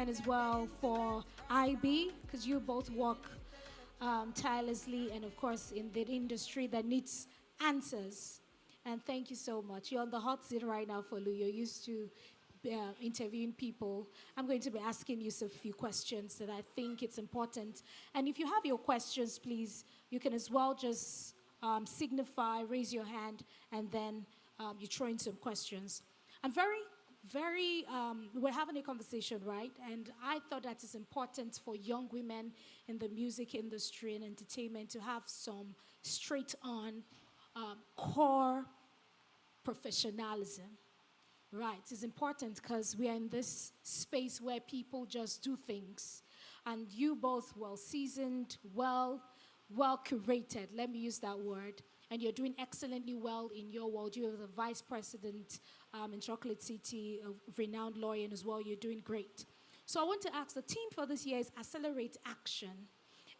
and as well for Aibee, because you both work tirelessly and, of course, in the industry that needs answers. And thank you so much. You're on the hot seat right now, Folu. You're used to interviewing people. I'm going to be asking you a few questions that I think it's important. And if you have your questions, please, you can as well just signify, raise your hand, and then you throw in some questions. I'm we're having a conversation, right? And I thought that it's important for young women in the music industry and entertainment to have some straight on core professionalism. Right, it's important because we are in this space where people just do things. And you both well seasoned, well curated, let me use that word. And you're doing excellently well in your world. You're the vice president in Chocolate City, a renowned lawyer, and as well, you're doing great. So I want to ask, the theme for this year is Accelerate Action.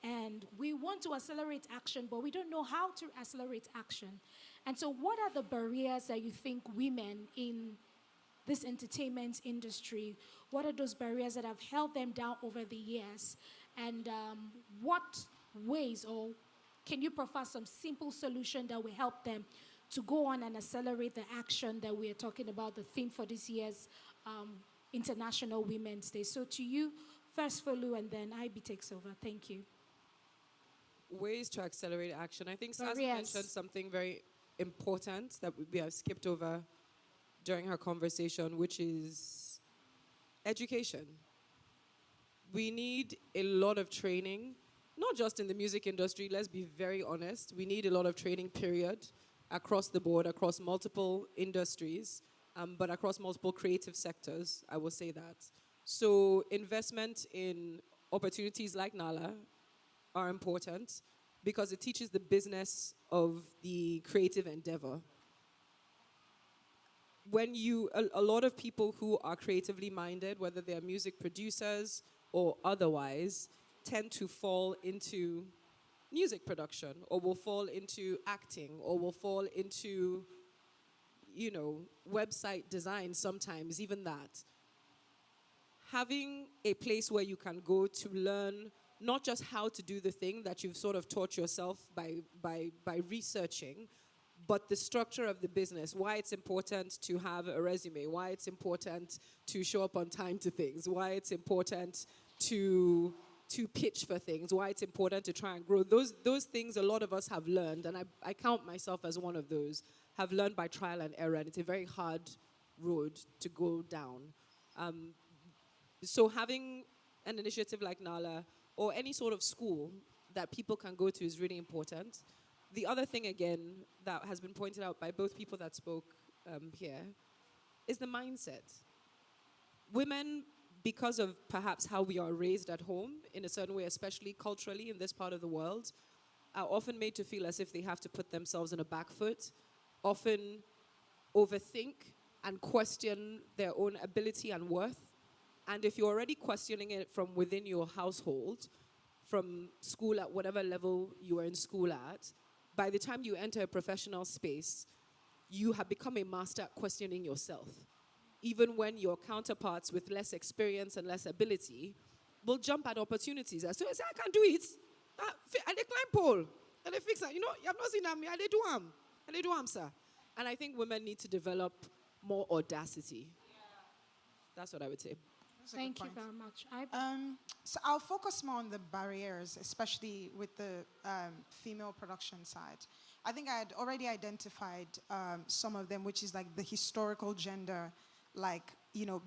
And we want to accelerate action, but we don't know how to accelerate action. And so what are the barriers that you think women in this entertainment industry, what are those barriers that have held them down over the years? And what ways, or can you provide some simple solution that will help them to go on and accelerate the action that we are talking about, the theme for this year's International Women's Day? So to you, first Folu, and then Aibee takes over. Thank you. Ways to accelerate action. I think Saz Barriers. mentioned something very important that we have skipped over during her conversation, which is education. We need a lot of training, not just in the music industry, let's be very honest. We need a lot of training, period, across the board, across multiple industries, but across multiple creative sectors, I will say that. So investment in opportunities like Nahla are important because it teaches the business of the creative endeavor. When a lot of people who are creatively minded, whether they're music producers or otherwise, tend to fall into music production or will fall into acting or will fall into, website design sometimes, even that. Having a place where you can go to learn not just how to do the thing that you've sort of taught yourself by researching, but the structure of the business, why it's important to have a resume, why it's important to show up on time to things, why it's important to pitch for things, why it's important to try and grow. Those things a lot of us have learned, and I count myself as one of those, have learned by trial and error, and it's a very hard road to go down. So having an initiative like Nahla, or any sort of school that people can go to, is really important. The other thing, again, that has been pointed out by both people that spoke here, is the mindset. Women, because of perhaps how we are raised at home, in a certain way, especially culturally in this part of the world, are often made to feel as if they have to put themselves on a back foot, often overthink and question their own ability and worth. And if you're already questioning it from within your household, from school at whatever level you are in school at, by the time you enter a professional space, you have become a master at questioning yourself. Even when your counterparts with less experience and less ability will jump at opportunities. As soon as I can do it, I they climb pole, and they fix that. You have not seen that me, I they do am, sir. And I think women need to develop more audacity. That's what I would say. Thank you very much. So I'll focus more on the barriers, especially with the female production side. I think I had already identified some of them, which is like the historical gender,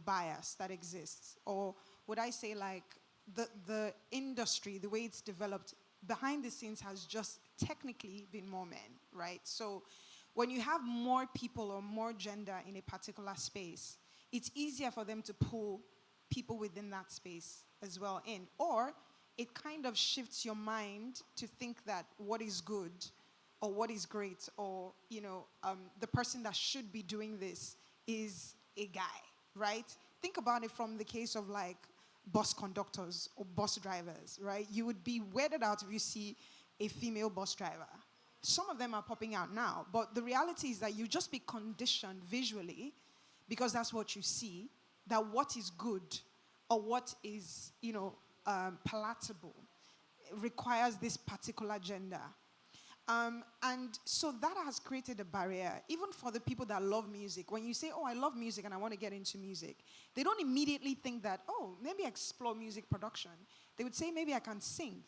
bias that exists. Or would I say the industry, the way it's developed behind the scenes has just technically been more men, right? So when you have more people or more gender in a particular space, it's easier for them to pull people within that space as well in. Or it kind of shifts your mind to think that what is good or what is great or, the person that should be doing this is a guy, right? Think about it from the case of bus conductors or bus drivers, right? You would be weirded out if you see a female bus driver. Some of them are popping out now, but the reality is that you just be conditioned visually, because that's what you see, that what is good or what is, palatable requires this particular gender. And so that has created a barrier, even for the people that love music. When you say, oh, I love music and I want to get into music, they don't immediately think that, oh, maybe explore music production. They would say, maybe I can sing.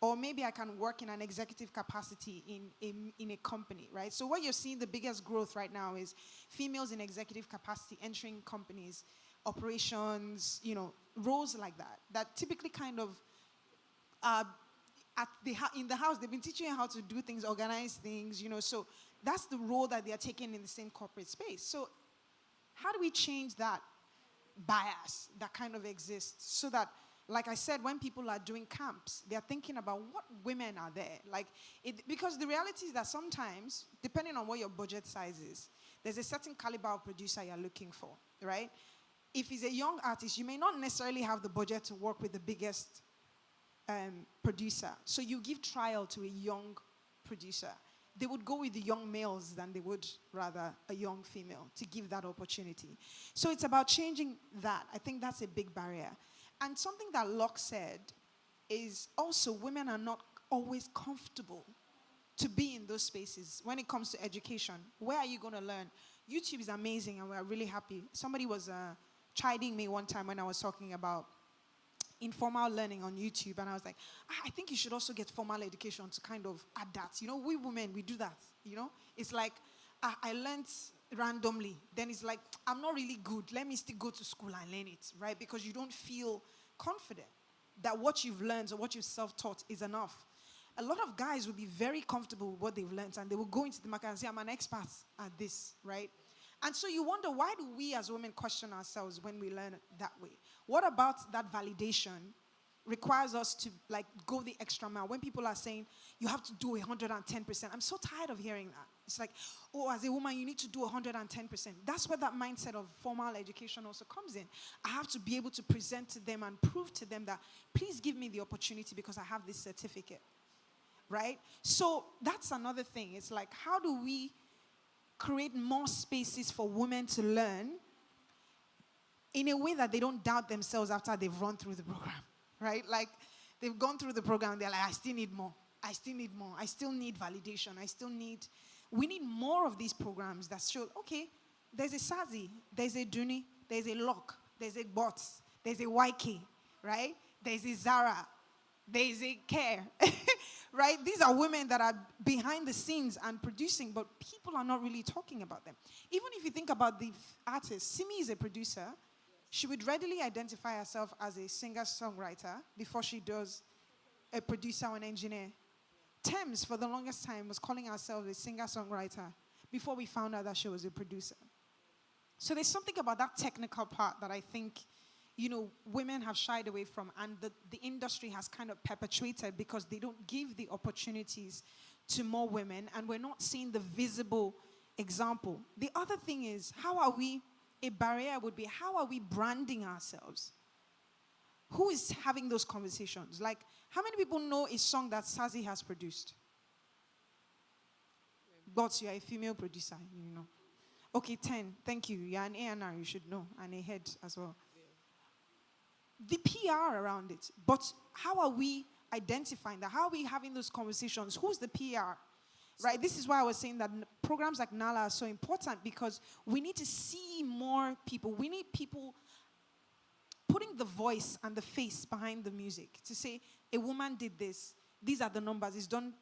Or maybe I can work in an executive capacity in a company, right? So what you're seeing, the biggest growth right now is females in executive capacity entering companies, operations, roles like that. That typically kind of, in the house, they've been teaching you how to do things, organize things, so that's the role that they are taking in the same corporate space. So how do we change that bias that kind of exists so that, like I said, when people are doing camps, they're thinking about what women are there. Because the reality is that sometimes, depending on what your budget size is, there's a certain caliber of producer you're looking for, right? If he's a young artist, you may not necessarily have the budget to work with the biggest producer. So you give trial to a young producer. They would go with the young males than they would rather a young female to give that opportunity. So it's about changing that. I think that's a big barrier. And something that Locke said is also women are not always comfortable to be in those spaces when it comes to education. Where are you going to learn? YouTube is amazing and we're really happy. Somebody was chiding me one time when I was talking about informal learning on YouTube, and I was like, I think you should also get formal education to kind of add that. We women, we do that, It's like, I learned randomly. Then it's like, I'm not really good. Let me still go to school and learn it, right? Because you don't feel confident that what you've learned or what you've self-taught is enough. A lot of guys will be very comfortable with what they've learned, and they will go into the market and say, I'm an expert at this, right? And so you wonder, why do we as women question ourselves when we learn that way? What about that validation requires us to go the extra mile? When people are saying, you have to do 110%. I'm so tired of hearing that. It's like, oh, as a woman, you need to do 110%. That's where that mindset of formal education also comes in. I have to be able to present to them and prove to them that, please give me the opportunity because I have this certificate, right? So that's another thing. It's like, how do we create more spaces for women to learn in a way that they don't doubt themselves after they've run through the program, right? Like, they've gone through the program, they're like, I still need more. I still need more. I still need validation. We need more of these programs that show, okay, there's a Sazi, there's a Duni, there's a Lock, there's a Bots, there's a YK, right? There's a Zara, there's a Care, right? These are women that are behind the scenes and producing, but people are not really talking about them. Even if you think about the artist, Simi is a producer. She would readily identify herself as a singer-songwriter before she does a producer or an engineer. Thames, for the longest time, was calling herself a singer-songwriter before we found out that she was a producer. So there's something about that technical part that I think, women have shied away from, and the industry has kind of perpetuated because they don't give the opportunities to more women, and we're not seeing the visible example. The other thing is, a barrier would be, how are we branding ourselves? Who is having those conversations? Like, how many people know a song that Sazi has produced? But you're a female producer, Okay, 10. Thank you. You're an A&R, you should know, and a head as well. The PR around it. But how are we identifying that? How are we having those conversations? Who's the PR? Right? This is why I was saying that programs like Nahla are so important, because we need to see more people. We need people putting the voice and the face behind the music to say, a woman did this. These are the numbers. It's done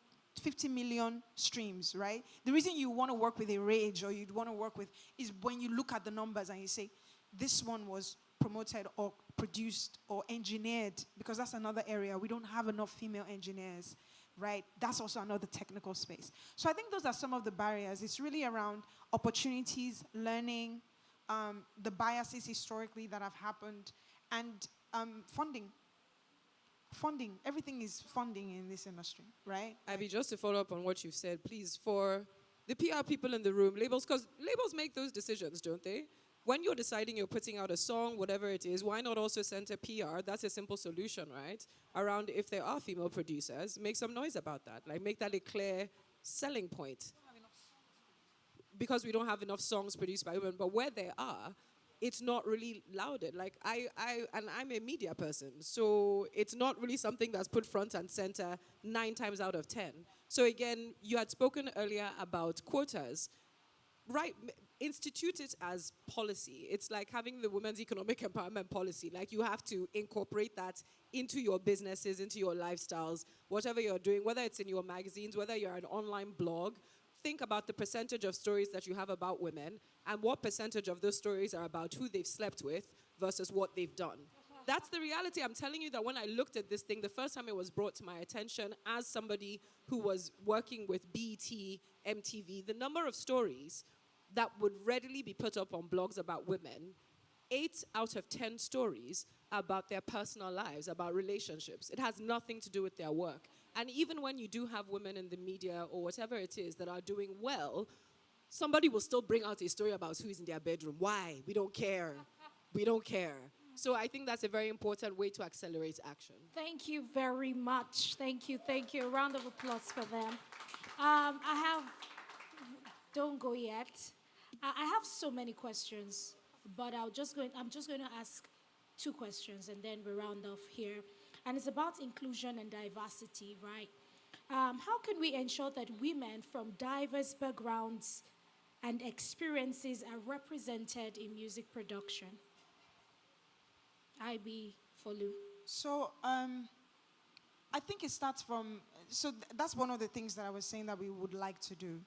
50 million streams, right? The reason you want to work with a Rage or you'd want to work with is when you look at the numbers and you say, this one was promoted or produced or engineered, because that's another area. We don't have enough female engineers, right? That's also another technical space. So I think those are some of the barriers. It's really around opportunities, learning, the biases historically that have happened, and funding. Funding. Everything is funding in this industry, right? Abby, just to follow up on what you've said, please, for the PR people in the room, labels, because labels make those decisions, don't they? When you're deciding you're putting out a song, whatever it is, why not also center PR? That's a simple solution, right? Around if there are female producers, make some noise about that. Like, make that a clear selling point. Because we don't have enough songs produced by women, but where there are, it's not really lauded. Like and I'm a media person, so it's not really something that's put front and center 9 times out of 10. So again, you had spoken earlier about quotas, right? Institute it as policy. It's like having the women's economic empowerment policy. Like you have to incorporate that into your businesses, into your lifestyles, whatever you're doing, whether it's in your magazines, whether you're an online blog. Think about the percentage of stories that you have about women and what percentage of those stories are about who they've slept with versus what they've done. That's the reality. I'm telling you that when I looked at this thing, the first time it was brought to my attention as somebody who was working with BET, MTV, the number of stories that would readily be put up on blogs about women, 8 out of 10 stories about their personal lives, about relationships. It has nothing to do with their work. And even when you do have women in the media or whatever it is that are doing well, somebody will still bring out a story about who's in their bedroom. Why? We don't care. We don't care. So I think that's a very important way to accelerate action. Thank you very much. Thank you. Thank you. A round of applause for them. Don't go yet. I have so many questions, but I'm just going to ask 2 questions and then we round off here. And it's about inclusion and diversity, right? How can we ensure that women from diverse backgrounds and experiences are represented in music production? Aibee, Folu. So I think it starts from, that's one of the things that I was saying that we would like to do.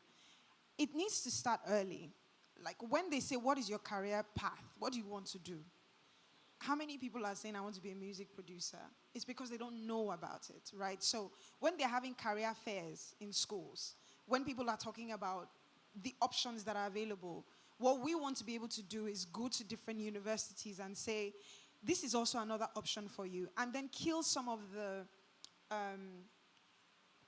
It needs to start early. Like when they say, what is your career path? What do you want to do? How many people are saying, I want to be a music producer? It's because they don't know about it, right? So when they're having career fairs in schools, when people are talking about the options that are available, what we want to be able to do is go to different universities and say, this is also another option for you, and then kill some of the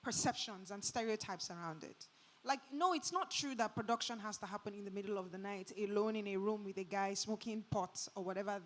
perceptions and stereotypes around it. Like, no, it's not true that production has to happen in the middle of the night, alone in a room with a guy smoking pot or whatever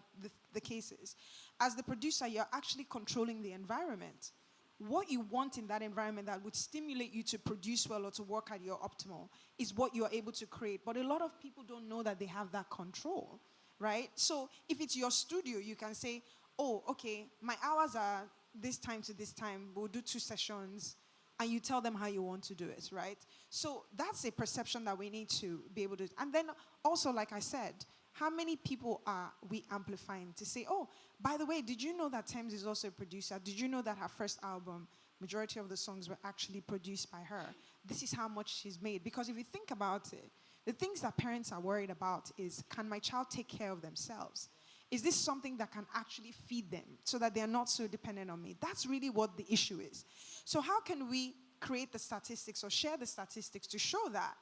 the case is. As the producer, you're actually controlling the environment. What you want in that environment that would stimulate you to produce well or to work at your optimal is what you're able to create. But a lot of people don't know that they have that control, right? So if it's your studio, you can say, oh, okay, my hours are this time to this time. We'll do 2 sessions. And you tell them how you want to do it, right? So that's a perception that we need to be able to. And then also, like I said, how many people are we amplifying to say, oh, by the way, did you know that Thames is also a producer? Did you know that her first album, majority of the songs were actually produced by her? This is how much she's made. Because if you think about it, the things that parents are worried about is, can my child take care of themselves? Is this something that can actually feed them so that they're not so dependent on me? That's really what the issue is. So how can we create the statistics or share the statistics to show that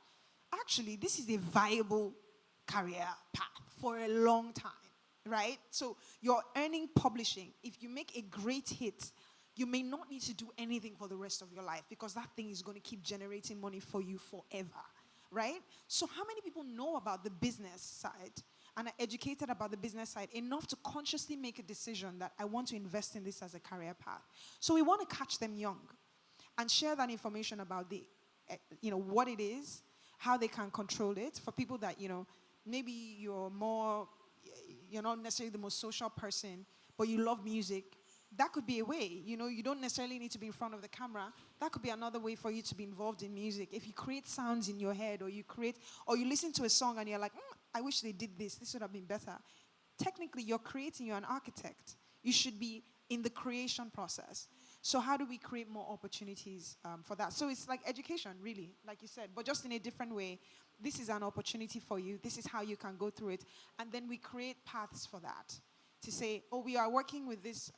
actually this is a viable career path for a long time, right? So you're earning publishing. If you make a great hit, you may not need to do anything for the rest of your life because that thing is going to keep generating money for you forever, right? So how many people know about the business side and are educated about the business side enough to consciously make a decision that I want to invest in this as a career path? So we want to catch them young and share that information about the, what it is, how they can control it. For people that, maybe you're not necessarily the most social person, but you love music, that could be a way. You don't necessarily need to be in front of the camera. That could be another way for you to be involved in music. If you create sounds in your head or you listen to a song and you're like, I wish they did this. This would have been better. Technically, you're an architect. You should be in the creation process. So how do we create more opportunities for that? So it's like education, really, like you said, but just in a different way. This is an opportunity for you. This is how you can go through it. And then we create paths for that. To say, oh, we are working with this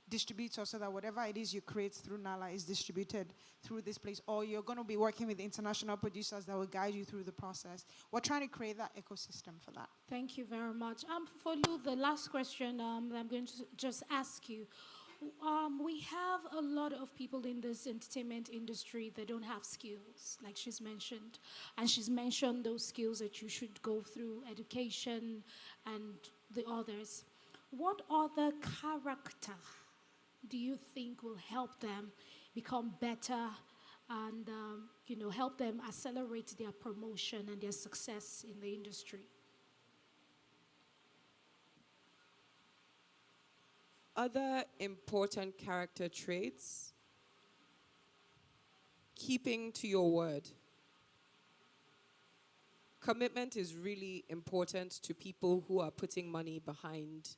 distributor so that whatever it is you create through Nahla is distributed through this place. Or you're going to be working with international producers that will guide you through the process. We're trying to create that ecosystem for that. Thank you very much. Folu, the last question I'm going to just ask you. We have a lot of people in this entertainment industry that don't have skills, like she's mentioned. And she's mentioned those skills that you should go through, education and the others. What other character do you think will help them become better and, help them accelerate their promotion and their success in the industry? Other important character traits: keeping to your word. Commitment is really important to people who are putting money behind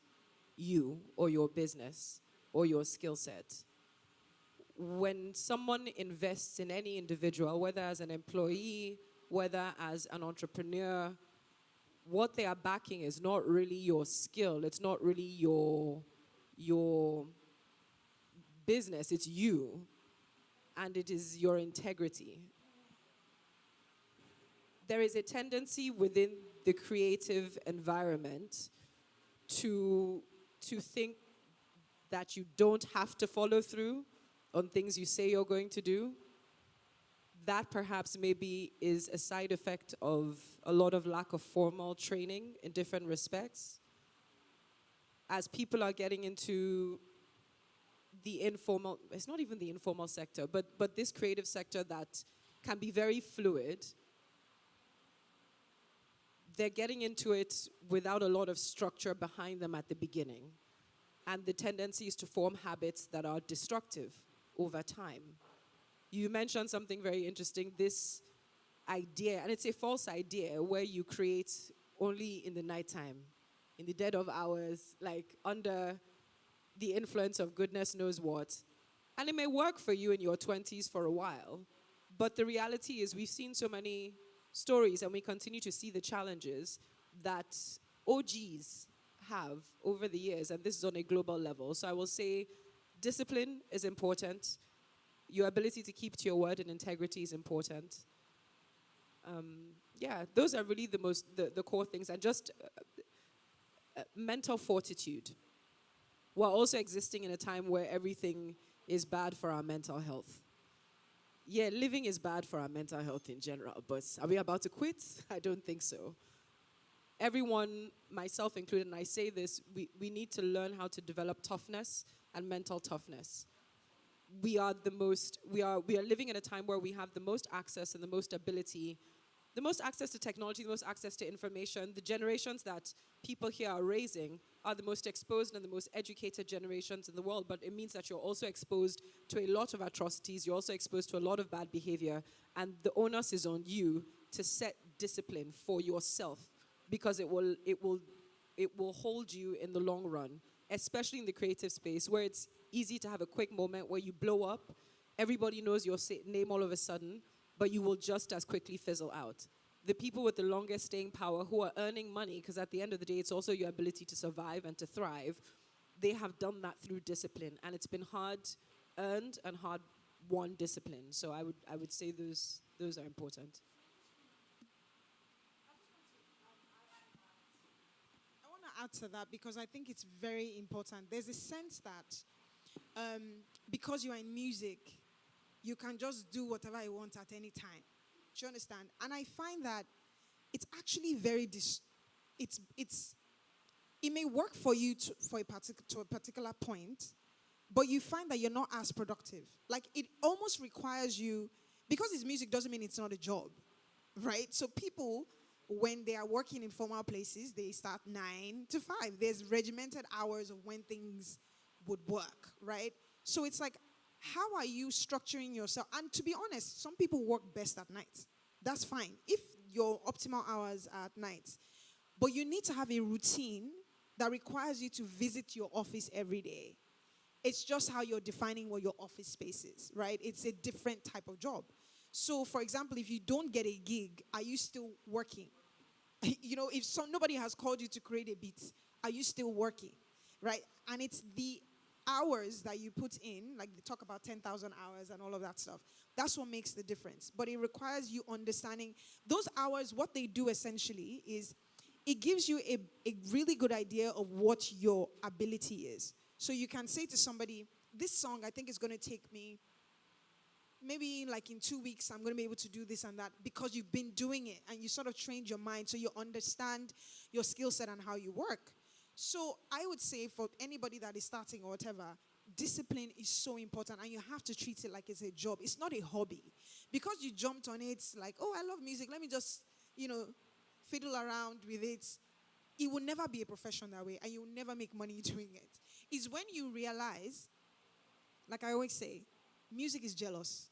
you or your business or your skill set. When someone invests in any individual, whether as an employee, whether as an entrepreneur, what they are backing is not really your skill, it's not really your business, it's you, and it is your integrity. There is a tendency within the creative environment to think that you don't have to follow through on things you say you're going to do. That perhaps maybe is a side effect of a lot of lack of formal training in different respects. As people are getting into the informal, it's not even the informal sector, but this creative sector that can be very fluid, they're getting into it without a lot of structure behind them at the beginning. And the tendency is to form habits that are destructive over time. You mentioned something very interesting, this idea, and it's a false idea, where you create only in the nighttime, in the dead of hours, like under the influence of goodness knows what. And it may work for you in your 20s for a while, but the reality is we've seen so many stories, and we continue to see the challenges that OGs have over the years, and this is on a global level. So I will say discipline is important. Your ability to keep to your word and integrity is important. Those are really the core things. And just mental fortitude. We're also existing in a time where everything is bad for our mental health. Yeah, living is bad for our mental health in general, but are we about to quit? I don't think so. Everyone, myself included, and I say this, we need to learn how to develop toughness and mental toughness. We are living in a time where we have the most access and the most ability, the most access to technology, the most access to information. The generations that people here are raising are the most exposed and the most educated generations in the world, but it means that you're also exposed to a lot of atrocities, you're also exposed to a lot of bad behavior, and the onus is on you to set discipline for yourself, because it will hold you in the long run, especially in the creative space, where it's easy to have a quick moment where you blow up, everybody knows your name all of a sudden, but you will just as quickly fizzle out. The people with the longest staying power, who are earning money, because at the end of the day, it's also your ability to survive and to thrive, they have done that through discipline, and it's been hard-earned and hard-won discipline. So I would say those are important. I want to add to that because I think it's very important. There's a sense that because you are in music, you can just do whatever you want at any time. Do you understand? And I find that it's actually very it may work for you to a particular point, but you find that you're not as productive. Like, it almost requires you, because it's music doesn't mean it's not a job, right? So people, when they are working in formal places, they start 9 to 5. There's regimented hours of when things would work, right? So it's like, how are you structuring yourself? And to be honest, some people work best at night. That's fine if your optimal hours are at night. But you need to have a routine that requires you to visit your office every day. It's just how you're defining what your office space is, right? It's a different type of job. So, for example, if you don't get a gig, are you still working? If nobody has called you to create a beat, are you still working, right? And it's the hours that you put in, like they talk about 10,000 hours and all of that stuff. That's what makes the difference. But it requires you understanding those hours. What they do essentially is it gives you a really good idea of what your ability is. So you can say to somebody, this song, I think is going to take me, maybe like in 2 weeks, I'm going to be able to do this and that, because you've been doing it and you sort of trained your mind so you understand your skill set and how you work. So I would say for anybody that is starting or whatever, discipline is so important, and you have to treat it like it's a job. It's not a hobby. Because you jumped on it like, oh, I love music, let me just, fiddle around with it. It will never be a profession that way, and you will never make money doing it. is when you realize, like I always say, music is jealous.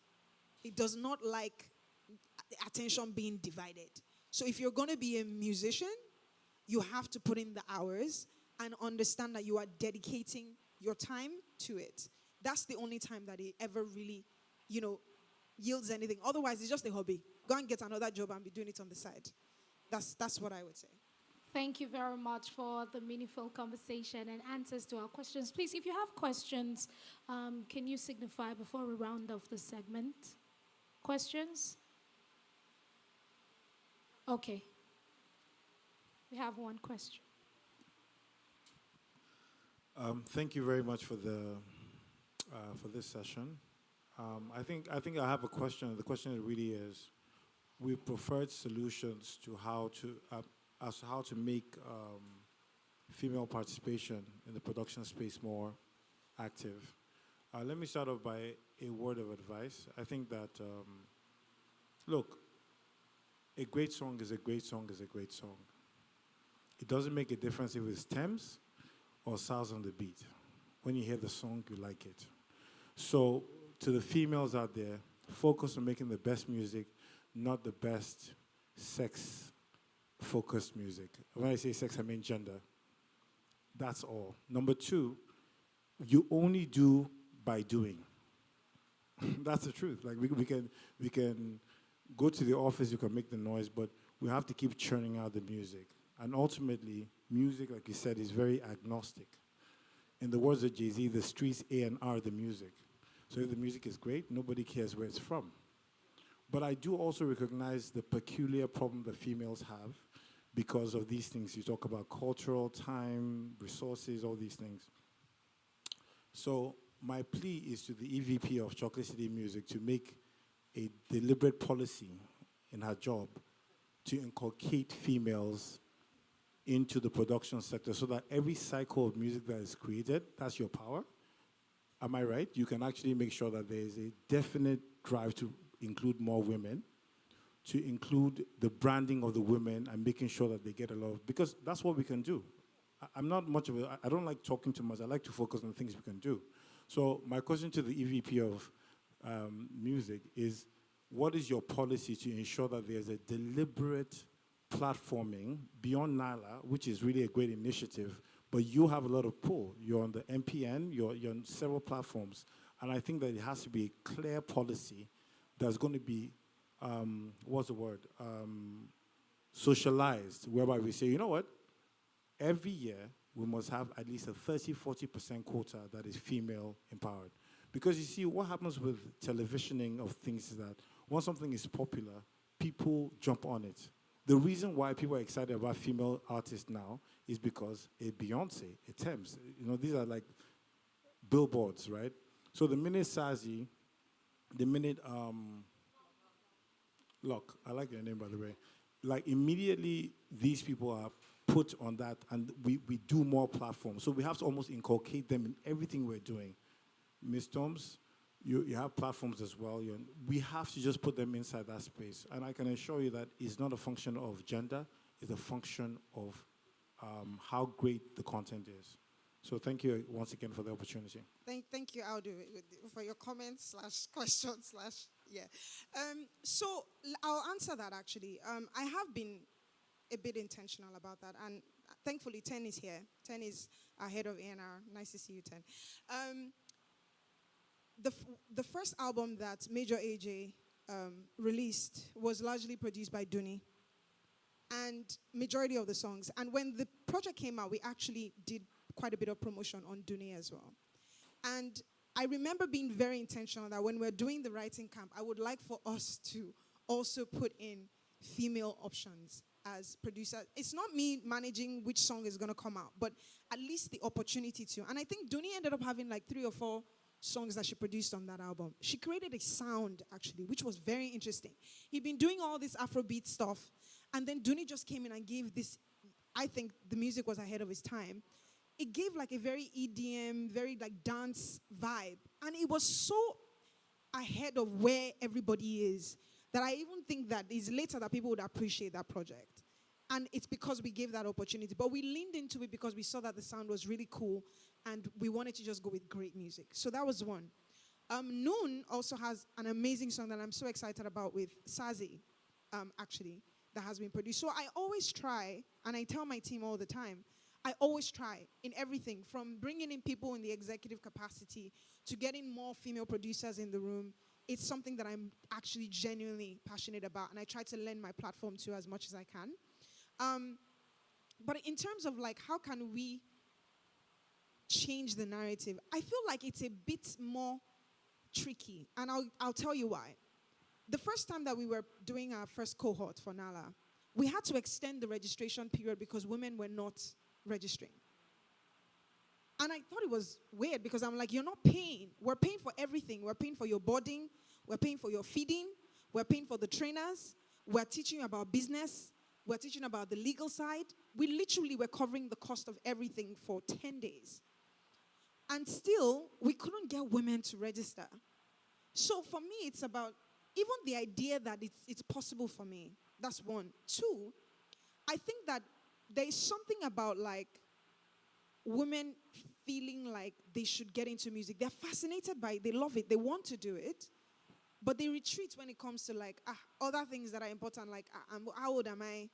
It does not like attention being divided. So if you're going to be a musician, you have to put in the hours and understand that you are dedicating your time to it. That's the only time that it ever really, yields anything. Otherwise, it's just a hobby. Go and get another job and be doing it on the side. That's what I would say. Thank you very much for the meaningful conversation and answers to our questions. Please, if you have questions, can you signify before we round off the segment? Questions? Okay. We have one question. Thank you very much for this session. I think I have a question. The question really is, we preferred solutions to how to make female participation in the production space more active. Let me start off by a word of advice. I think that look, a great song is a great song is a great song. It doesn't make a difference if it's Thames or Sounds on the Beat. When you hear the song, you like it. So to the females out there, focus on making the best music, not the best sex-focused music. When I say sex, I mean gender. That's all. Number two, you only do by doing. That's the truth. Like we can go to the office, you can make the noise, but we have to keep churning out the music. And ultimately, music, like you said, is very agnostic. In the words of Jay-Z, the streets A&R the music. So if the music is great, nobody cares where it's from. But I do also recognize the peculiar problem that females have because of these things. You talk about cultural, time, resources, all these things. So my plea is to the EVP of Chocolate City Music to make a deliberate policy in her job to inculcate females into the production sector so that every cycle of music that is created, that's your power. Am I right? You can actually make sure that there is a definite drive to include more women, to include the branding of the women and making sure that they get a lot of, because that's what we can do. I'm not much of a, I don't like talking too much. I like to focus on the things we can do. So my question to the EVP of music is, what is your policy to ensure that there's a deliberate platforming beyond Nahla, which is really a great initiative, but you have a lot of pull. You're on the MPN, you're on several platforms, and I think that it has to be a clear policy that's going to be, socialized, whereby we say, you know what, every year we must have at least a 30-40% quota that is female empowered. Because you see, what happens with televisioning of things is that once something is popular, people jump on it. The reason why people are excited about female artists now is because a Beyonce, a Thames, these are like billboards, right? So the minute Sazi, the minute Look, I like your name, by the way. Like, immediately, these people are put on that, and we do more platforms. So we have to almost inculcate them in everything we're doing. Ms. Toms, you have platforms as well. We have to just put them inside that space. And I can assure you that it's not a function of gender. It's a function of how great the content is. So thank you once again for the opportunity. Thank you, Abidoye, for your comments / questions / yeah. So I'll answer that actually. I have been a bit intentional about that, and thankfully 10 is here. 10 is our head of A&R. Nice to see you, 10. The first album that Major AJ released was largely produced by Duni, and majority of the songs. And when the project came out, we actually did quite a bit of promotion on Duni as well. And I remember being very intentional that when we're doing the writing camp, I would like for us to also put in female options as producers. It's not me managing which song is going to come out, but at least the opportunity to. And I think Duni ended up having like 3 or 4 songs that she produced on that album. She created a sound, actually, which was very interesting. He'd been doing all this Afrobeat stuff, and then Duni just came in and gave this, I think the music was ahead of its time. It gave like a very EDM, very like dance vibe. And it was so ahead of where everybody is that I even think that it's later that people would appreciate that project. And it's because we gave that opportunity. But we leaned into it because we saw that the sound was really cool and we wanted to just go with great music. So that was one. Noon also has an amazing song that I'm so excited about with Sazi, actually, that has been produced. So I always try, and I tell my team all the time, I always try in everything, from bringing in people in the executive capacity to getting more female producers in the room. It's something that I'm actually genuinely passionate about, and I try to lend my platform to as much as I can. But in terms of like, how can we change the narrative? I feel like it's a bit more tricky, and I'll tell you why. The first time that we were doing our first cohort for Nahla, we had to extend the registration period because women were not registering. And I thought it was weird because I'm like, you're not paying. We're paying for everything. We're paying for your boarding. We're paying for your feeding. We're paying for the trainers. We're teaching you about business. We're teaching about the legal side. We literally were covering the cost of everything for 10 days. And still, we couldn't get women to register. So for me, it's about even the idea that it's possible for me. That's one. Two, I think that there is something about like women feeling like they should get into music. They're fascinated by it. They love it. They want to do it. But they retreat when it comes to like other things that are important, like how old am I?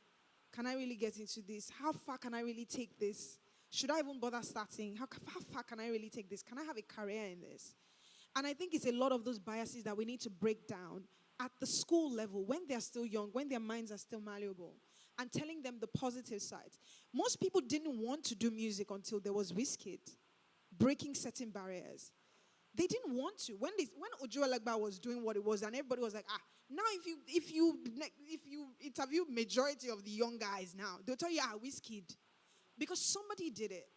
Can I really get into this? How far can I really take this? Should I even bother starting? How far can I really take this? Can I have a career in this? And I think it's a lot of those biases that we need to break down at the school level when they're still young, when their minds are still malleable, and telling them the positive sides. Most people didn't want to do music until there was Wizkid breaking certain barriers. They didn't want to. When Ojo Alagba was doing what it was, and everybody was like, now if you interview majority of the young guys now, they'll tell you, Wizkid. Because somebody did it,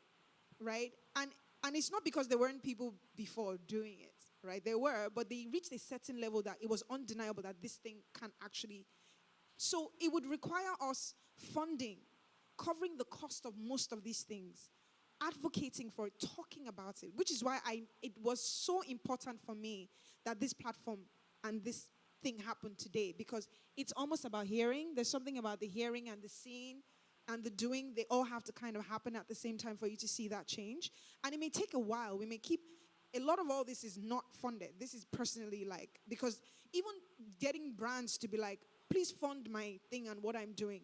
right? And it's not because there weren't people before doing it, right? There were, but they reached a certain level that it was undeniable that this thing can actually. So it would require us funding, covering the cost of most of these things, advocating for it, talking about it, which is why it was so important for me that this platform and this thing happened today, because it's almost about hearing. There's something about the hearing and the seeing and the doing. They all have to kind of happen at the same time for you to see that change. And it may take a while. We may keep, a lot of all this is not funded. This is personally like, because even getting brands to be like, please fund my thing and what I'm doing.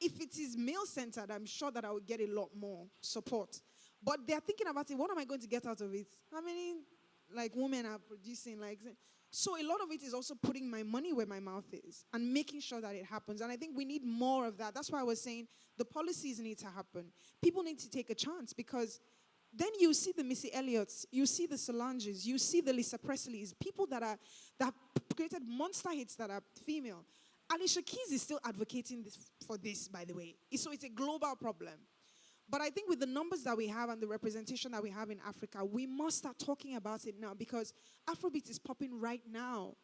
If it is male-centered, I'm sure that I will get a lot more support. But they're thinking about it, what am I going to get out of it? How many, like, women are producing, like... So a lot of it is also putting my money where my mouth is and making sure that it happens. And I think we need more of that. That's why I was saying the policies need to happen. People need to take a chance, because then you see the Missy Elliott's, you see the Solanges, you see the Lisa Presleys, people that created monster hits that are female. Alicia Keys is still advocating for this, by the way. So it's a global problem. But I think with the numbers that we have and the representation that we have in Africa, we must start talking about it now, because Afrobeat is popping right now.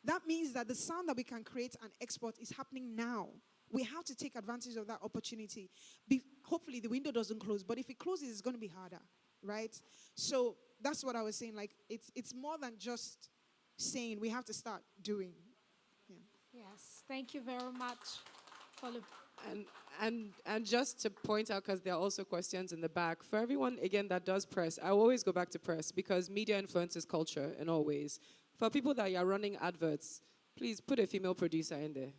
That means that the sound that we can create and export is happening now. We have to take advantage of that opportunity. Hopefully the window doesn't close, but if it closes, it's going to be harder, right? So that's what I was saying. Like, it's more than just saying, we have to start doing. Yes, thank you very much, Folu. And just to point out, because there are also questions in the back, for everyone, again, that does press, I always go back to press, because media influences culture in all ways. For people that are running adverts, please put a female producer in there.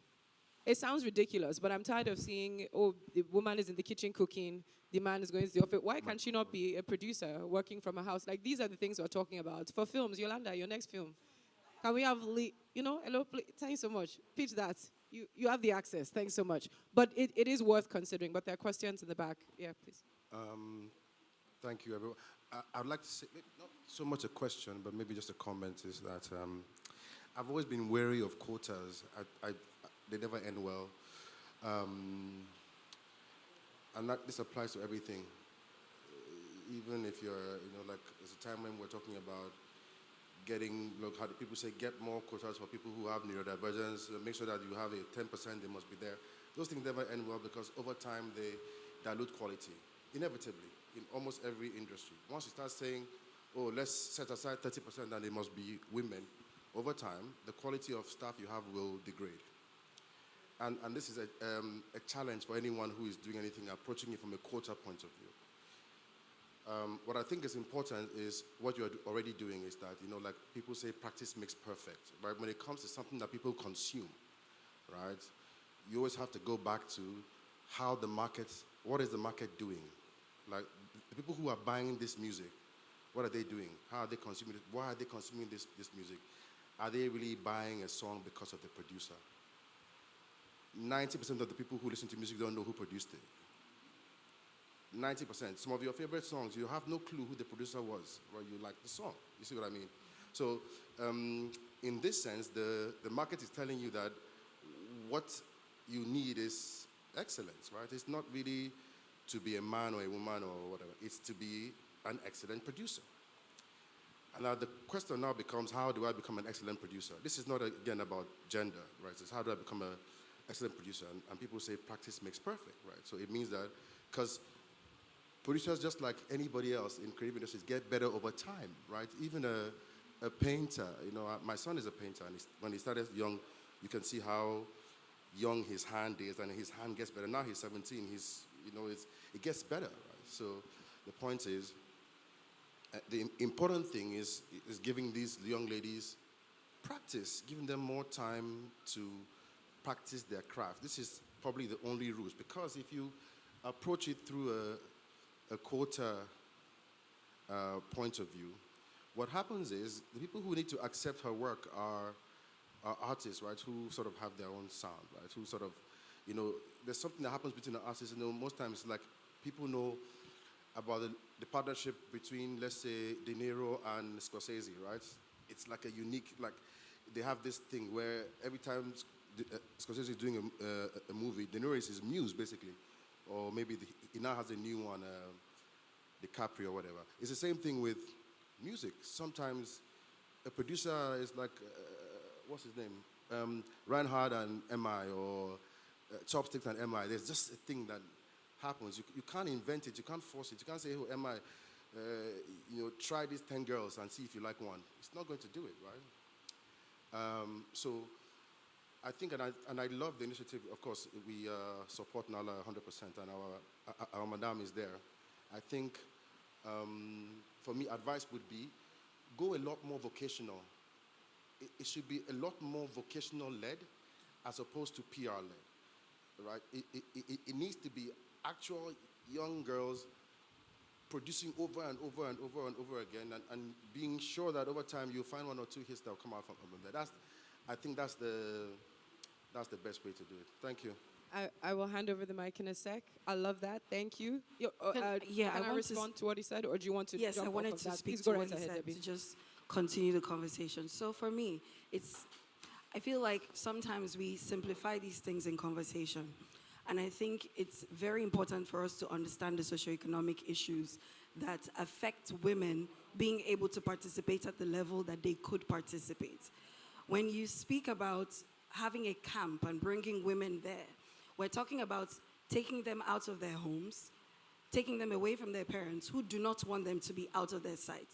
It sounds ridiculous, but I'm tired of seeing, the woman is in the kitchen cooking, the man is going to the office. Why can't she not be a producer working from a house? Like, these are the things we're talking about. For films, Yolanda, your next film. Can we have, hello, thank you so much. Pitch that. You have the access. Thanks so much. But it is worth considering. But there are questions in the back. Yeah, please. Thank you, everyone. I'd like to say, not so much a question, but maybe just a comment, is that I've always been wary of quotas. They never end well. And this applies to everything. Even if you're, like, there's a time when we're talking about how do people say, get more quotas for people who have neurodivergence, make sure that you have a 10%, they must be there. Those things never end well, because over time they dilute quality, inevitably, in almost every industry. Once you start saying, let's set aside 30% and they must be women, over time, the quality of staff you have will degrade. And this is a challenge for anyone who is doing anything, approaching it from a quota point of view. What I think is important is what you're already doing is that, like people say practice makes perfect, right? When it comes to something that people consume, right? You always have to go back to what is the market doing? Like the people who are buying this music, what are they doing? How are they consuming it? Why are they consuming this music? Are they really buying a song because of the producer? 90% of the people who listen to music don't know who produced it. 90%. Some of your favorite songs, you have no clue who the producer was, or you like the song. You see what I mean? So, in this sense, the market is telling you that what you need is excellence, right? It's not really to be a man or a woman or whatever. It's to be an excellent producer. And now the question now becomes, how do I become an excellent producer? This is not, again, about gender, right? It's how do I become an excellent producer? And people say practice makes perfect, right? So it means that, because producers, just like anybody else in creative industries, get better over time, right? Even a painter, my son is a painter, and when he started young, you can see how young his hand is, and his hand gets better. Now he's 17, it gets better, right? So the point is, the important thing is giving these young ladies practice, giving them more time to practice their craft. This is probably the only rules, because if you approach it through a quota point of view, what happens is the people who need to accept her work are artists, right, who sort of have their own sound, right, who sort of, there's something that happens between the artists, most times, like, people know about the partnership between, let's say, De Niro and Scorsese, right? It's like a unique, like, they have this thing where every time Scorsese is doing a movie, De Niro is his muse, basically. Or maybe he now has a new one, DiCaprio or whatever. It's the same thing with music. Sometimes a producer is like, what's his name? Reinhard and MI, or Chopsticks and MI. There's just a thing that happens. You can't invent it. You can't force it. You can't say, oh, MI, try these 10 girls and see if you like one. It's not going to do it, right? So I think, and I love the initiative. Of course, we support Nahla 100%, and our madam is there. I think, for me, advice would be, go a lot more vocational. It should be a lot more vocational-led as opposed to PR-led, right? It needs to be actual young girls producing over and over and over and over again, and being sure that over time you'll find one or two hits that will come out from there. I think that's the best way to do it. Thank you. I will hand over the mic in a sec. I love that. Thank you. Can I respond to what he said, or do you want to? Yes, jump I wanted off of to that? speak Please to go what right he ahead, said, Debbie. to just continue the conversation. So for me, I feel like sometimes we simplify these things in conversation. And I think it's very important for us to understand the socioeconomic issues that affect women being able to participate at the level that they could participate. When you speak about having a camp and bringing women there, we're talking about taking them out of their homes, taking them away from their parents who do not want them to be out of their sight.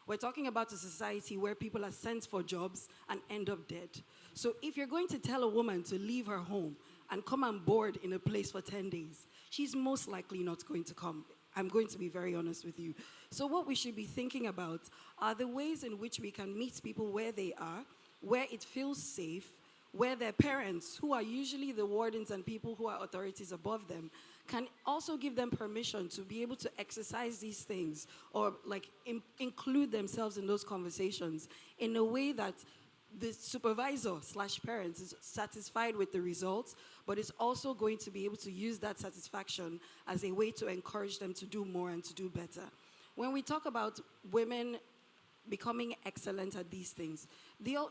We're talking about a society where people are sent for jobs and end up dead. So if you're going to tell a woman to leave her home and come and board in a place for 10 days, she's most likely not going to come. I'm going to be very honest with you. So what we should be thinking about are the ways in which we can meet people where they are, where it feels safe, where their parents, who are usually the wardens and people who are authorities above them, can also give them permission to be able to exercise these things, or like include themselves in those conversations in a way that the supervisor / parent is satisfied with the results, but is also going to be able to use that satisfaction as a way to encourage them to do more and to do better. When we talk about women becoming excellent at these things,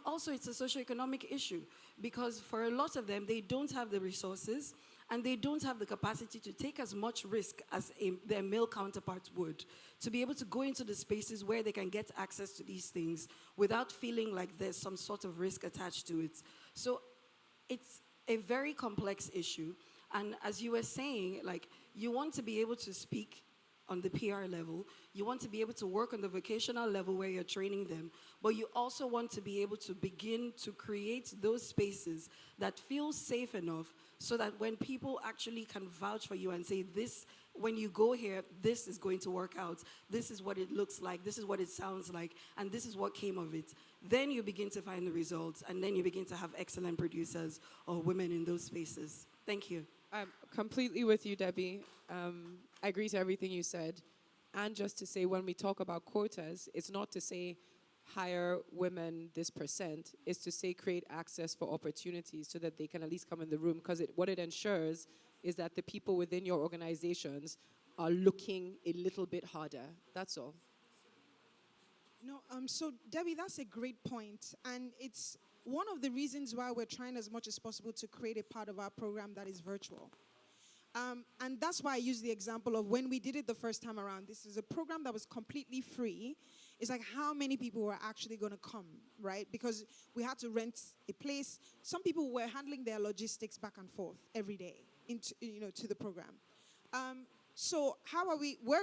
also it's a socioeconomic issue, because for a lot of them, they don't have the resources and they don't have the capacity to take as much risk as their male counterparts would, to be able to go into the spaces where they can get access to these things without feeling like there's some sort of risk attached to it. So it's a very complex issue. And as you were saying, like, you want to be able to speak on the PR level, you want to be able to work on the vocational level where you're training them, but you also want to be able to begin to create those spaces that feel safe enough so that when people actually can vouch for you and say, this when you go here, this is going to work out. This is what it looks like. This is what it sounds like. And this is what came of it. Then you begin to find the results. And then you begin to have excellent producers or women in those spaces. Thank you. I'm completely with you, Debbie. I agree to everything you said. And just to say, when we talk about quotas, it's not to say hire women this percent. It's to say create access for opportunities so that they can at least come in the room. Because what it ensures is that the people within your organizations are looking a little bit harder. That's all. No, so Debbie, that's a great point. And it's one of the reasons why we're trying as much as possible to create a part of our program that is virtual. And that's why I use the example of when we did it the first time around. This is a program that was completely free. It's like how many people were actually going to come, right? Because we had to rent a place. Some people were handling their logistics back and forth every day into, to the program. So how are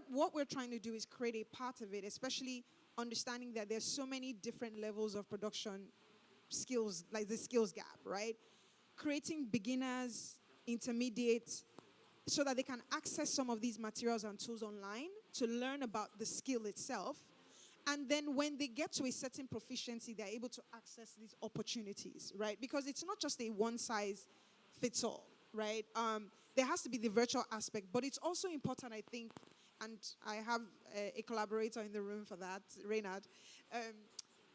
what we're trying to do is create a part of it, especially understanding that there's so many different levels of production skills, like the skills gap, right? Creating beginners, intermediate, so that they can access some of these materials and tools online to learn about the skill itself. And then when they get to a certain proficiency, they're able to access these opportunities, right? Because it's not just a one-size-fits-all, right? There has to be the virtual aspect, but it's also important, I think, and I have a collaborator in the room for that, Reynard.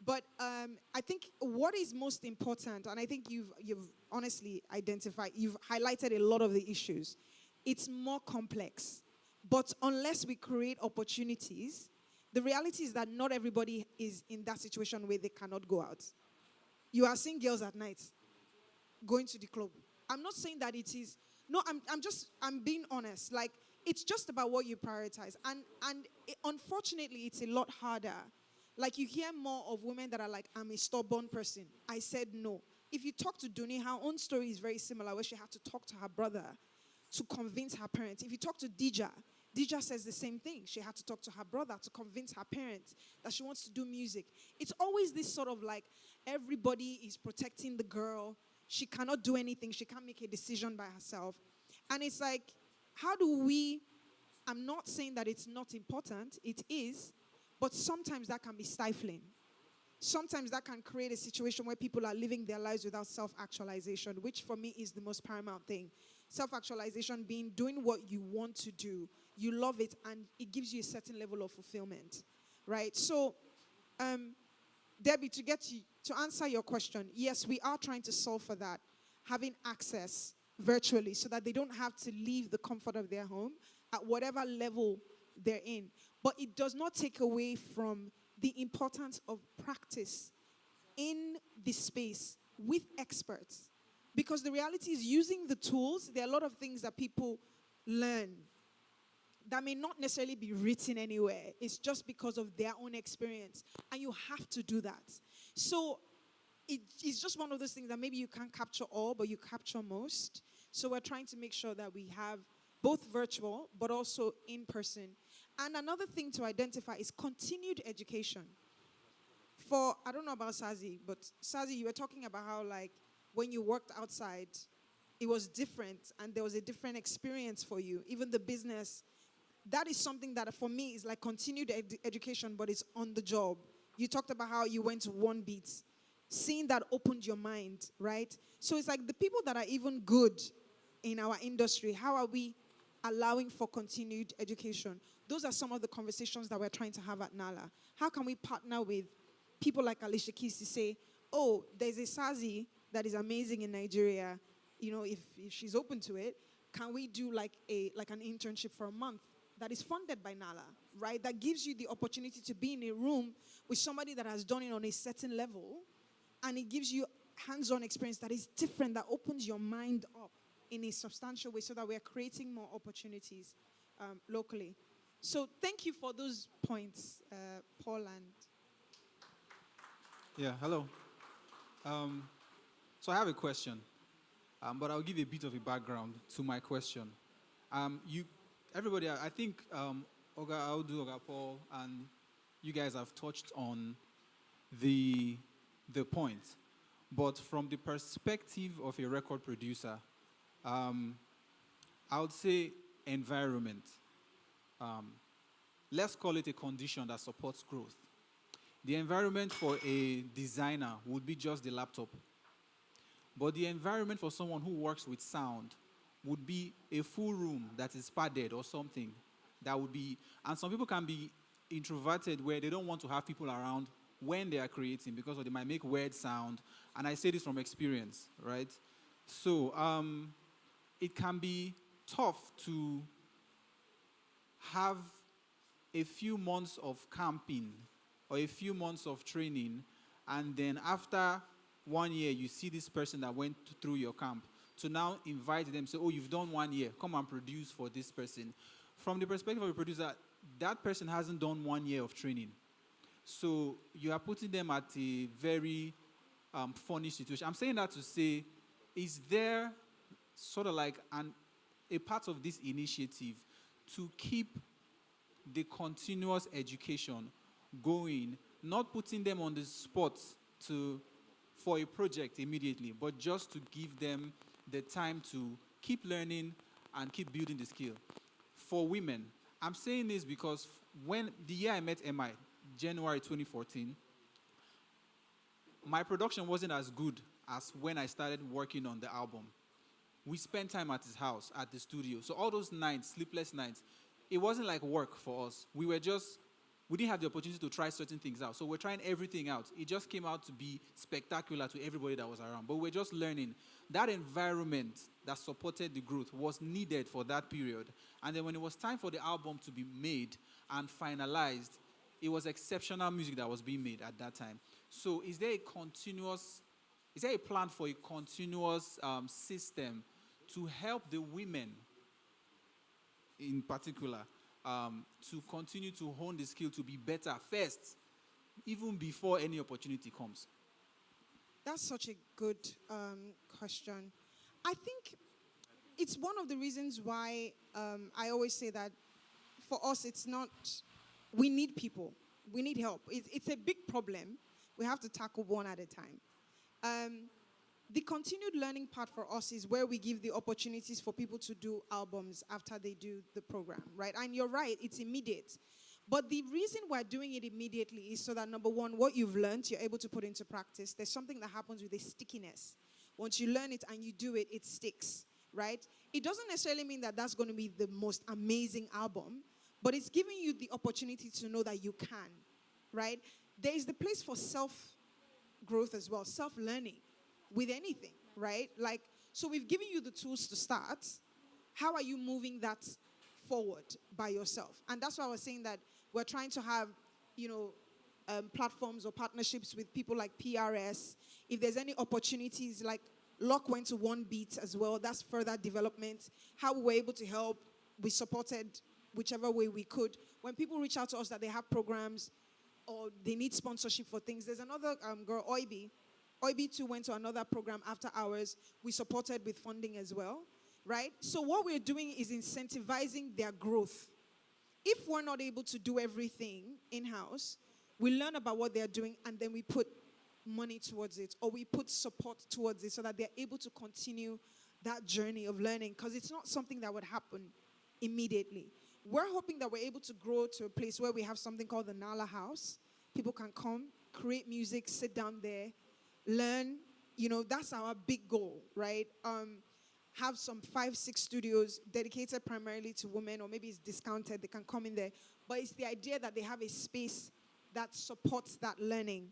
But I think what is most important, and I think you've honestly identified, you've highlighted a lot of the issues. It's more complex. But unless we create opportunities, the reality is that not everybody is in that situation where they cannot go out. You are seeing girls at night going to the club. I'm not saying that it is. No, I'm being honest. Like, it's just about what you prioritize. And unfortunately, it's a lot harder. Like, you hear more of women that are like, I'm a stubborn person. I said no. If you talk to Duni, her own story is very similar, where she had to talk to her brother to convince her parents. If you talk to Dija says the same thing. She had to talk to her brother to convince her parents that she wants to do music. It's always this sort of like, everybody is protecting the girl. She cannot do anything. She can't make a decision by herself. And it's like, how do we, I'm not saying that it's not important. It is. But sometimes that can be stifling. Sometimes that can create a situation where people are living their lives without self-actualization, which for me is the most paramount thing. Self-actualization being doing what you want to do. You love it, and it gives you a certain level of fulfillment, right? So, Debbie, to answer your question, yes, we are trying to solve for that, having access virtually so that they don't have to leave the comfort of their home at whatever level they're in. But it does not take away from the importance of practice in this space with experts. Because the reality is, using the tools, there are a lot of things that people learn that may not necessarily be written anywhere. It's just because of their own experience. And you have to do that. So it's just one of those things that maybe you can't capture all, but you capture most. So we're trying to make sure that we have both virtual, but also in person. And another thing to identify is continued education. I don't know about Sazi, but Sazi, you were talking about how, like, when you worked outside, it was different, and there was a different experience for you. Even the business, that is something that for me is like continued education, but it's on the job. You talked about how you went to One Beat. Seeing that opened your mind, right? So it's like the people that are even good in our industry, how are we allowing for continued education? Those are some of the conversations that we're trying to have at Nahla. How can we partner with people like Alicia Keys to say, oh, there's a Sazi that is amazing in Nigeria, if she's open to it, can we do like an internship for a month that is funded by Nahla, right? That gives you the opportunity to be in a room with somebody that has done it on a certain level, and it gives you hands-on experience that is different, that opens your mind up in a substantial way, so that we're creating more opportunities locally. So thank you for those points, Paul and... Yeah, hello. So I have a question, but I'll give a bit of a background to my question. Everybody, I think Oga Audu, Oga Paul, and you guys have touched on the point. But from the perspective of a record producer, I would say environment. let's call it a condition that supports growth. The environment for a designer would be just the laptop. But the environment for someone who works with sound would be a full room that is padded or something. That would be, and some people can be introverted where they don't want to have people around when they are creating because they might make weird sound. And I say this from experience, right? So it can be tough to have a few months of camping or a few months of training, and then after 1 year, you see this person that went through your camp to now invite them, say, oh, you've done 1 year, come and produce for this person. From the perspective of a producer, that person hasn't done 1 year of training. So you are putting them at a very funny situation. I'm saying that to say, is there sort of like a part of this initiative to keep the continuous education going, not putting them on the spot for a project immediately, but just to give them the time to keep learning and keep building the skill. For women, I'm saying this because when the year I met MI, January 2014, my production wasn't as good as when I started working on the album. We spent time at his house, at the studio. So all those nights, sleepless nights, it wasn't like work for us. We didn't have the opportunity to try certain things out. So we're trying everything out. It just came out to be spectacular to everybody that was around. But we're just learning. That environment that supported the growth was needed for that period. And then when it was time for the album to be made and finalized, it was exceptional music that was being made at that time. So is there a plan for a continuous system to help the women in particular to continue to hone the skill to be better first, even before any opportunity comes? That's such a good question. I think it's one of the reasons why I always say that for us, it's not, we need people. We need help. It's a big problem. We have to tackle one at a time. The continued learning part for us is where we give the opportunities for people to do albums after they do the program, right? And you're right, it's immediate. But the reason we're doing it immediately is so that, number one, what you've learned, you're able to put into practice. There's something that happens with a stickiness. Once you learn it and you do it, it sticks, right? It doesn't necessarily mean that that's going to be the most amazing album, but it's giving you the opportunity to know that you can, right? There is the place for self-growth as well, self-learning with anything, right? Like, so we've given you the tools to start. How are you moving that forward by yourself? And that's why I was saying that we're trying to have, platforms or partnerships with people like PRS. If there's any opportunities, like Locke went to One Beat as well, that's further development. How we were able to help, we supported whichever way we could. When people reach out to us that they have programs or they need sponsorship for things, there's another girl, Aibee. Aibee too went to another program after ours. We supported with funding as well, right? So what we're doing is incentivizing their growth. If we're not able to do everything in-house, we learn about what they're doing and then we put money towards it, or we put support towards it so that they're able to continue that journey of learning, because it's not something that would happen immediately. We're hoping that we're able to grow to a place where we have something called the Nahla House. People can come, create music, sit down there, learn. That's our big goal, right? Have some 5-6 studios dedicated primarily to women, or maybe it's discounted, they can come in there. But it's the idea that they have a space that supports that learning,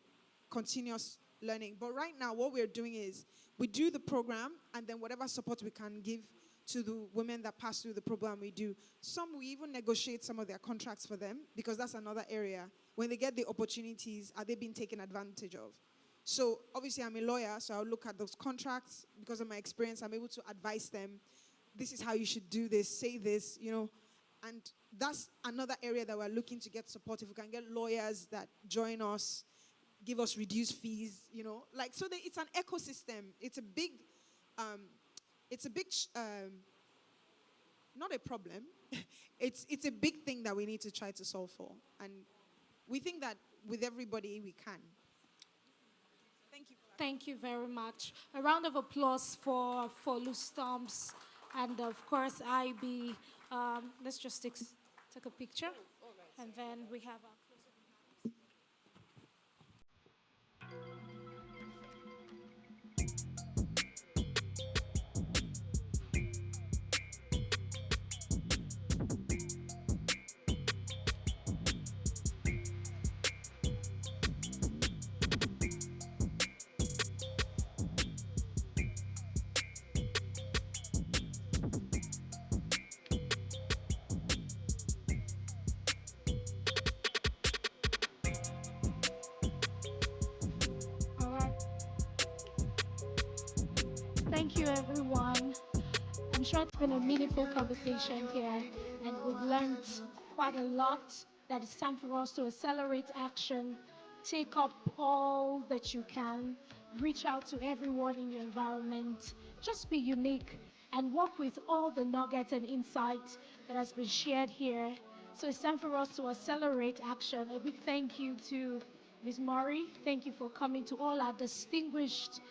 continuous learning. But right now, what we're doing is we do the program, and then whatever support we can give to the women that pass through the program, we do. Some, we even negotiate some of their contracts for them, because that's another area. When they get the opportunities, are they being taken advantage of? So obviously I'm a lawyer, so I'll look at those contracts. Because of my experience, I'm able to advise them. This is how you should do this, say this, And that's another area that we're looking to get support. If we can get lawyers that join us, give us reduced fees, so it's an ecosystem. It's a big, not a problem. It's a big thing that we need to try to solve for. And we think that with everybody we can. Thank you. Thank you very much. A round of applause for Folu Stomps and, of course, Aibee. Let's just take a picture. And then we have our all right. Thank you, everyone. I'm sure it's been a meaningful conversation here, and we've learned quite a lot. That it's time for us to accelerate action, take up all that you can, reach out to everyone in your environment, just be unique, and work with all the nuggets and insights that has been shared here. So it's time for us to accelerate action. A big thank you to Ms. Murray. Thank you for coming. To all our distinguished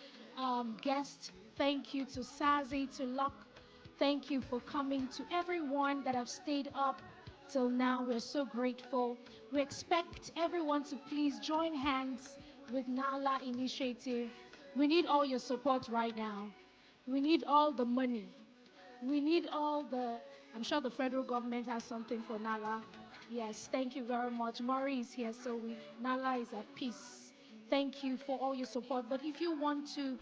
guests. Thank you to Sazi, to Locke. Thank you for coming. To everyone that have stayed up till now, we're so grateful. We expect everyone to please join hands with Nahla Initiative. We need all your support right now. We need all the money. We need all the, I'm sure the federal government has something for Nala. Yes, thank you very much. Maury is here, so Nala is at peace. Thank you for all your support. But if you want to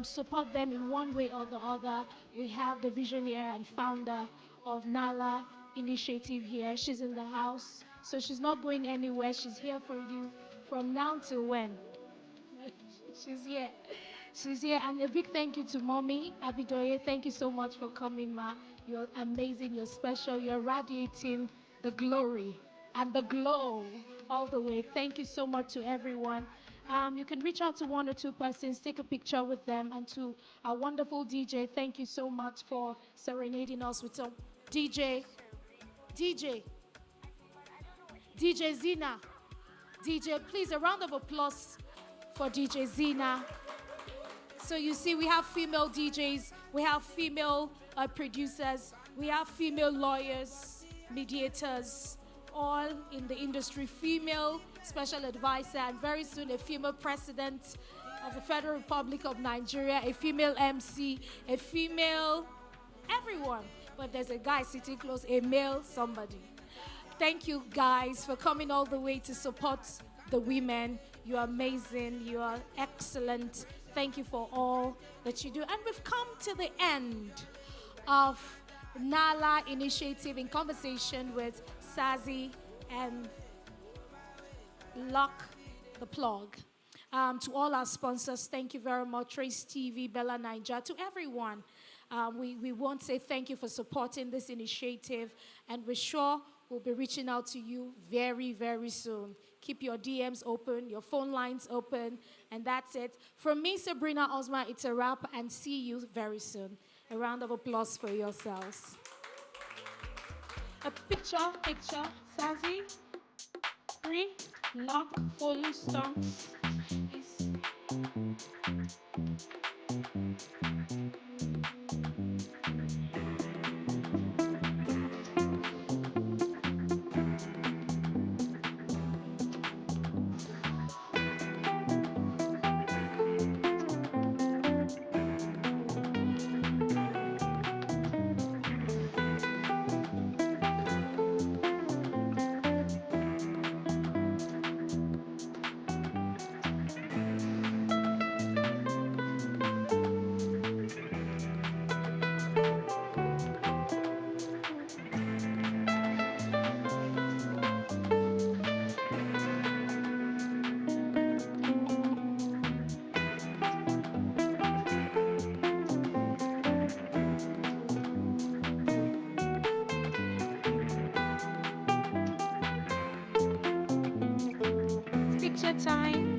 support them in one way or the other, we have the visionary and founder of Nala Initiative here. She's in the house, so she's not going anywhere. She's here for you from now till when? She's here. She's here. And a big thank you to Mommy Abidoye. Thank you so much for coming, Ma. You're amazing. You're special. You're radiating the glory and the glow all the way. Thank you so much to everyone. You can reach out to one or two persons, take a picture with them, and to our wonderful DJ, thank you so much for serenading us with some DJ, DJ Zina. DJ, please, a round of applause for DJ Zina. So you see, we have female DJs, we have female producers, we have female lawyers, mediators, all in the industry, female special advisor, and very soon a female president of the Federal Republic of Nigeria, a female MC, a female, everyone. But if there's a guy sitting close, a male somebody. Thank you guys for coming all the way to support the women. You're amazing, you are excellent. Thank you for all that you do. And we've come to the end of Nahla Initiative in conversation with Sazi and Lock the Plug. To all our sponsors, thank you very much. Trace TV, Bella Niger, to everyone. We want to say thank you for supporting this initiative, and we're sure we'll be reaching out to you very, very soon. Keep your DMs open, your phone lines open, and that's it. From me, Sabrina Osma, it's a wrap, and see you very soon. A round of applause for yourselves. A picture, Sazi, 3, Lock, Folu, Stunts. Picture time.